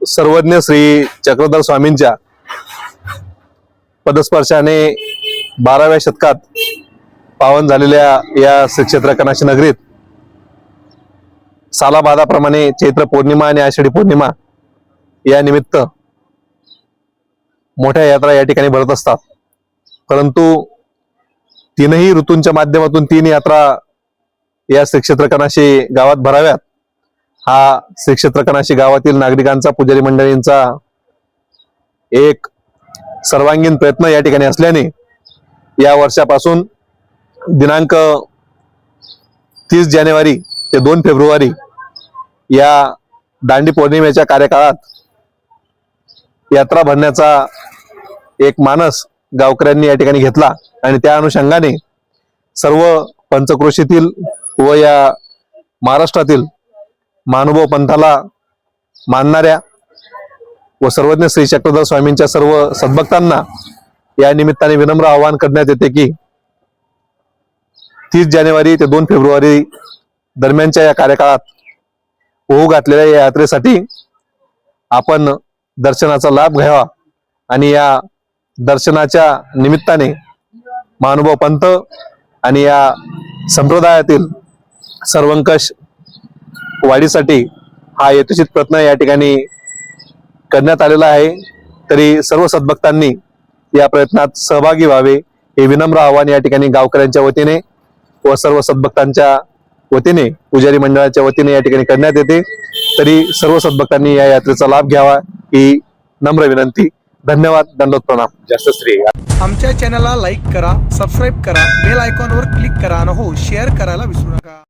सर्वज्ञ श्री चक्रधर स्वामींच्या पदस्पर्शाने 12व्या शतकात पावन झालेल्या या श्री क्षेत्र कनाशी नगरीत सालाबादाप्रमाणे चैत्र पौर्णिमा आणि आषाढी पौर्णिमा या निमित्त मोठ्या यात्रा या ठिकाणी भरत असतात। परंतु तीनही ऋतूंच्या माध्यमातून 3 यात्रा या श्री क्षेत्र कनाशी गावात भराव्यात हा श्री क्षेत्र कनाशी गावातील नागरिकांचा, पुजारी मंडळींचा एक सर्वांगीण प्रयत्न या ठिकाणी असल्याने या वर्षापासून दिनांक 30 जानेवारी ते 2 फेब्रुवारी या दांडी पौर्णिमेच्या कार्यकाळात यात्रा भरण्याचा एक मानस गावकऱ्यांनी या ठिकाणी घेतला आणि त्या अनुषंगाने सर्व पंचक्रोशीतील व या महाराष्ट्रातील महानुभाव पंथाला मानणाऱ्या व सर्वज्ञ श्री चक्रधर स्वामींच्या सर्व सद्भक्तांना या निमित्ताने विनम्र आवाहन करण्यात येते की 30 जानेवारी ते 2 फेब्रुवारी दरम्यानच्या या कार्यकाळात होऊ घातलेल्या या यात्रेसाठी आपण दर्शनाचा लाभ घ्यावा आणि या दर्शनाच्या निमित्ताने महानुभाव पंथ आणि या संप्रदायातील सर्वंकष वाढीसाठी हा यथोचित प्रयत्न या ठिकाणी करण्यात आलेला आहे। तरी सर्व सद्भक्तांनी या प्रयत्नात सहभागी व्हावे हे विनम्र आवाहन या ठिकाणी गावकऱ्यांच्या वतीने व सर्व सद्भक्तांच्या वतीने, पुजारी मंडळाच्या वतीने या ठिकाणी करण्यात येते। तरी सर्व सद्भक्तांनी या यात्रेचा लाभ घ्यावा ही नम्र विनंती। धन्यवाद, दंडोत प्रणाम। जास्त श्री। आमच्या चॅनलला लाईक करा, सबस्क्राईब करा, बेल आयकॉनवर क्लिक करा आणि हो शेअर करायला विसरू नका।